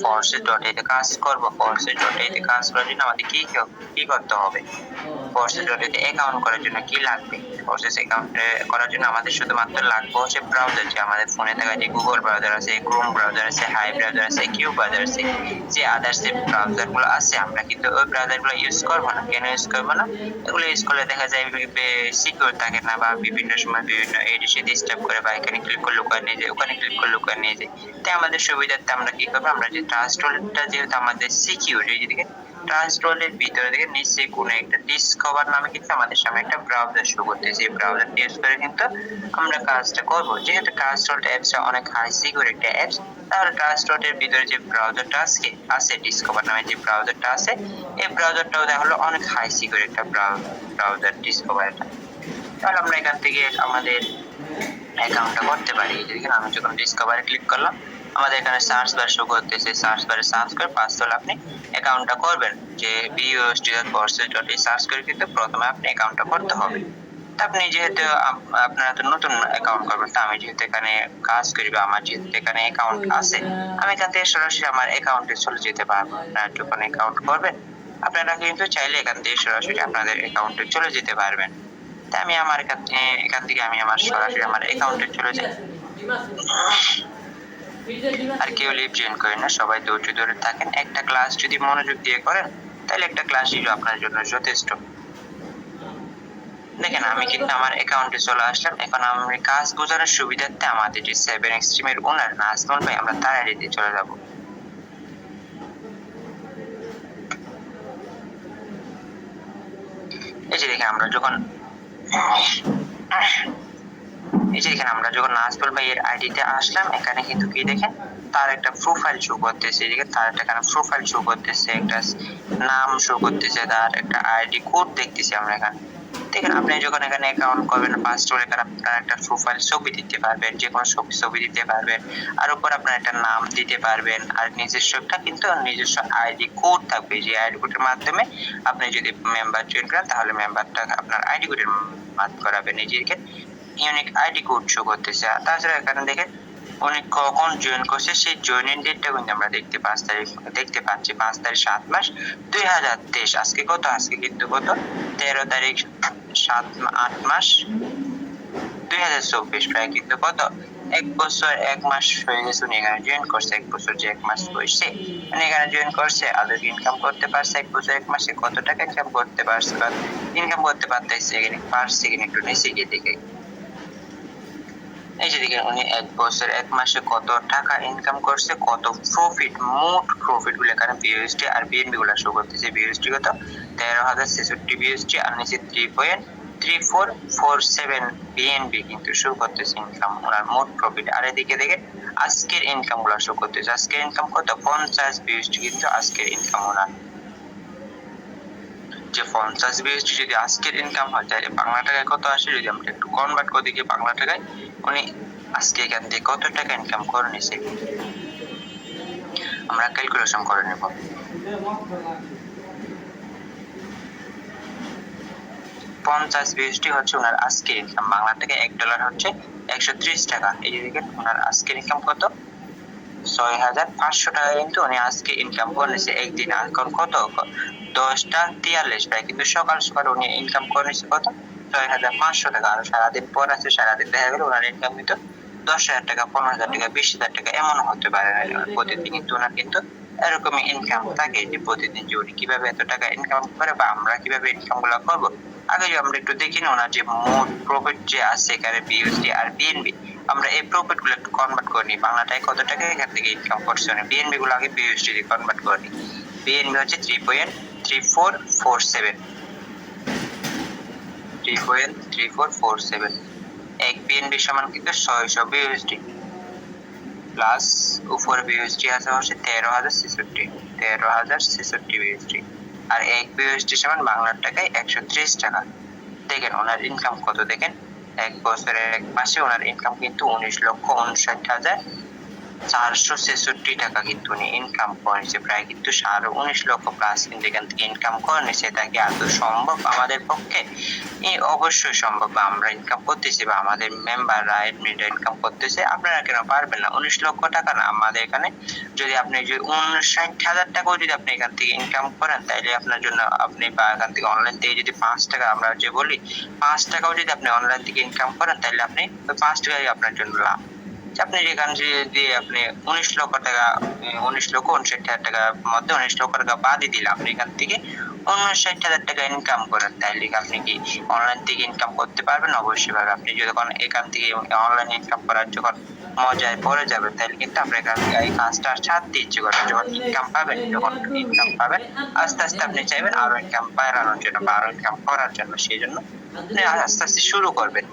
ফরসেস dot এতে কাজ করব। ফরসেস ডট এতে কাজ করার জন্য আমাদের কি করতে হবে? ফরসেস ডট এতে অ্যাকাউন্ট করার জন্য কি লাগবে? ফরসেস অ্যাকাউন্ট করার জন্য আমাদের শুধুমাত্র লাগবে হচ্ছে ব্রাউজার, যে আমাদের ফোনে থাকা যে গুগল ব্রাউজার আছে, ক্রোম ব্রাউজার আছে, হাই ব্রাউজার আছে, কিউ ব্রাউজার আছে, যে আদার্স যে ব্রাউজার গুলো আছে, আমরা কিন্তু ওই ব্রাউজার গুলো ইউজ করবো না। কেন ইউজ করবো না? এগুলো ইউজ করলে দেখা যায় সিকিউর থাকে না, বা বিভিন্ন সময় বিভিন্ন এডিশে ডিস্টার্ব করে, বা এখানে ক্লিক করলে ওখানে নিয়ে যায়, ওখানে ক্লিক করলে ওখানে নিয়ে যায়। তাই আমাদের সুবিধার্থে আমরা কি করবো, আমরা যে ট্রাস্ট ওয়ালেটটা যেহেতু আমাদের সিকিউর, এইদিকে ট্রাস্ট ওয়ালেটের ভিতরে থেকে নিচে কোনো একটা ডিসকভার নামে কিন্তু আমাদের সামনে একটা ব্রাউজার শো করতেছে। এই ব্রাউজার ইউজ করে কিন্তু আমরা কাজটা করব। যেহেতু ট্রাস্ট ওয়ালেট অ্যাপসটা অনেক হাই সিকিউর একটা অ্যাপস, তাহলে ট্রাস্ট ওয়ালেটের ভিতরে যে ব্রাউজারটা আছে ডিসকভার নামে যে ব্রাউজারটা আছে, এই ব্রাউজারটাও দেখা হলো অনেক হাই সিকিউর একটা ব্রাউজার ডিসকভারটা। তাহলে আমরা এখান থেকে আমাদের অ্যাকাউন্টটা করতে পারি। যেখানে আমি যখন ডিসকভারে ক্লিক করলাম, আমাদের এখানে সার্চ বার শো করতেছে। সার্চ বারে সার্চ করে পাঁচতলা আপনি অ্যাকাউন্টটা করবেন। যে busd.forces.e সার্চ করে কিন্তু প্রথমে আপনি অ্যাকাউন্টটা করতে হবে। তা আপনি যেহেতু আপনারা তো নতুন অ্যাকাউন্ট করবেন, তা আমি যেহেতু এখানে কাজ করি বা আমার যেহেতু এখানে অ্যাকাউন্ট আছে, আমি এখান থেকে সরাসরি আমার অ্যাকাউন্টে চলে যেতে পারবো। আপনারা যখন অ্যাকাউন্ট করবেন, আপনারা কিন্তু চাইলে এখান থেকে সরাসরি আপনাদের অ্যাকাউন্টে চলে যেতে পারবেন। তাই আমি আমার এখান থেকে আমি আমার সরাসরি আমার অ্যাকাউন্টে চলে যাই। আর কেউ লিভ জয়েন করেন না, সবাই ধৈর্য ধরে থাকেন। একটা ক্লাস যদি মনোযোগ দিয়ে করেন, তাহলে একটা ক্লাসই আপনার জন্য যথেষ্ট। দেখেন আমি কিন্তু আমার অ্যাকাউন্টে চলে আসলাম। এখন আমি কাজ বোঝানোর সুবিধার্থে আমাদের যে 7 এক্সট্রিমের ওনার নাজমুল ভাই, আমরা তার আইডিতে চলে যাব। এই যে দেখেন আমরা যখন নাজমুল ভাইয়ের আইডিতে আসলাম, এখানে কিন্তু কি দেখেন, তার একটা প্রোফাইল শো করতেছে। এদিকে তার একটা প্রোফাইল শো করতেছে, একটা নাম শো করতেছে, তার একটা আইডি কোড দেখতেছি আমরা এখানে। দেখেন আপনি যখন এখানে অ্যাকাউন্ট করবেন, ফার্স্ট হলে আপনার একটা প্রোফাইল ছবি দিতে পারবেন, যে কোনো ছবি দিতে পারবেন, আর উপর আপনার একটা নাম দিতে পারবেন, আর নিজস্ব একটা কিন্তু নিজস্ব আইডি কোড থাকবে। যে আইডি কোডের মাধ্যমে আপনি যদি মেম্বার জয়েন করেন, তাহলে মেম্বারটা আপনার আইডি কোডের মাধ্যমে করাবেন। নিজেকে ইউনিক আইডি কোড শো করতেছে। তাছাড়া এখানে দেখেন উনি কখন জয়েন করছে, সেই জয়েনিং ডেটটা কিন্তু আমরা দেখতে পাচ্ছি 5 তারিখ 7 মাস 2023। আজকে কত? আজকে কিন্তু কত 13 তারিখ 8 মাস 2024। প্রায় কিন্তু কত 1 বছর 1 মাস হয়ে গেছে উনি এখানে জয়েন করছে। 1 বছর যে 1 মাস হয়েছে উনি এখানে জয়েন করছে। আদৌ ইনকাম করতে পারছে 1 বছর 1 মাসে কত টাকা ইনকাম করতে পারছে, বা ইনকাম করতে পারতেছে এখানে পারছে কিনা একটু নিচে গিয়ে দেখে। এই যে দেখেন উনি 1 বছর 1 মাসে কত টাকা ইনকাম করছে, কত প্রফিট, মোট প্রফিট গুলো এখানে বিএসডি আর বিএনবি গুলো শো করতেছে। বিএসডি কত 13,066 বিএসডি, আর নিচে 3.3447 বিএনবি কিন্তু শো করতেছে ইনকাম, ওনার মোট প্রফিট। আর এদিকে দেখেন আজকের ইনকাম গুলো শো করতেছে। আজকের ইনকাম কত 50 বিএসডি কিন্তু আজকের ইনকাম ওনার। যে 50 বিএসডি যদি আজকের ইনকাম হয়, তাহলে বাংলা টাকায় কত আসে? যদি আমরা একটু কনভার্ট করে দেখি বাংলা টাকায়, উনি আজকে এখান থেকে কত টাকা ইনকাম করে নিছে আমরা ক্যালকুলেশন করে নেব। 50 বিএসডি হচ্ছে ওনার আজকের ইনকাম। বাংলা টাকায় $1 হচ্ছে 130 টাকা। এই যে দেখেন ওনার আজকের ইনকাম কত 6,500 টাকা কিন্তু উনি আজকে ইনকাম করেছে একদিন। এখন কত 10:43 প্রায় কিন্তু সকাল সকাল উনি ইনকাম করেছে কত 6,500 টাকা। আর সারাদিন পর আছে, সারাদিন দেখা গেল ওনার ইনকাম কিন্তু 10,000 টাকা, 15,000 টাকা, 20,000 টাকা এমন হতে পারে। প্রতিদিন কিন্তু ওনার কিন্তু এরকমই ইনকাম থাকে, যে প্রতিদিন যে উনি কিভাবে এত টাকা ইনকাম করে, বা আমরা কিভাবে ইনকাম গুলো করবো। আগে আমরা একটু দেখি না ওনার যে মোট প্রফিট যে আছে এখানে বিএসডি আর বিএনবি, আমরা এই প্রফিট গুলো একটু কনভার্ট করে নিই বাংলাটায় কত টাকা এখান থেকে ইনকাম করছে। বিএনবি গুলো আগে বিএসডি দিয়ে কনভার্ট করে নিই। বিএনবি হচ্ছে 3.3447 3.3447। এক বিএনবি সমান কিন্তু 600 বিএসডি প্লাস উপরে বিএসডি আছে হচ্ছে 13,066 বিএসডি, আর এক বিএসডি সমান বাংলার টাকায় 130 টাকা। দেখেন ওনার ইনকাম কত, দেখেন 1 বছরে 1 মাসে ওনার ইনকাম কিন্তু 19,59,000 466 টাকা কিন্তু উনি ইনকাম করে নিছে, প্রায় কিন্তু 19.5 লক্ষ প্লাস কিন্তু এখান থেকে ইনকাম করে নিছে। এটা কি আদৌ সম্ভব আমাদের পক্ষে? অবশ্যই সম্ভব। আমরা ইনকাম করতেছি বা আমাদের মেম্বাররা এডমিনরা ইনকাম করতেছে, আপনারা কেন পারবেন না? 19 লক্ষ টাকা না আমাদের এখানে, যদি আপনি যে 59,000 টাকাও যদি আপনি এখান থেকে ইনকাম করেন, তাইলে আপনার জন্য আপনি বা এখান থেকে অনলাইন থেকে যদি 5 টাকা আমরা যে বলি 5 টাকাও যদি আপনি অনলাইন থেকে ইনকাম করেন, তাইলে আপনি ওই 5 টাকাই আপনার জন্য লাভ। যে আপনি যেখানে যদি আপনি 19 লক্ষ টাকা 59,59,000 টাকার মধ্যে 19 লক্ষ টাকা বাদই দিলে আপনি এখান থেকে 59,000 টাকা ইনকাম করেন, তাইলে আপনি কি অনলাইন থেকে ইনকাম করতে পারবেন? অবশ্যই পারবেন। আপনি যখন এখান থেকে অনলাইন ইনকাম করার যখন মজায় পড়ে যাবেন, তাহলে কিন্তু আপনার এখান থেকে এই কাজটা আর ছাড়তে ইচ্ছে করবে। যখন ইনকাম পাবেন আস্তে আস্তে আপনি চাইবেন আরো ইনকাম বাড়ানোর জন্য বা আরো ইনকাম করার জন্য, সেই জন্য আপনি আস্তে আস্তে শুরু করবেন।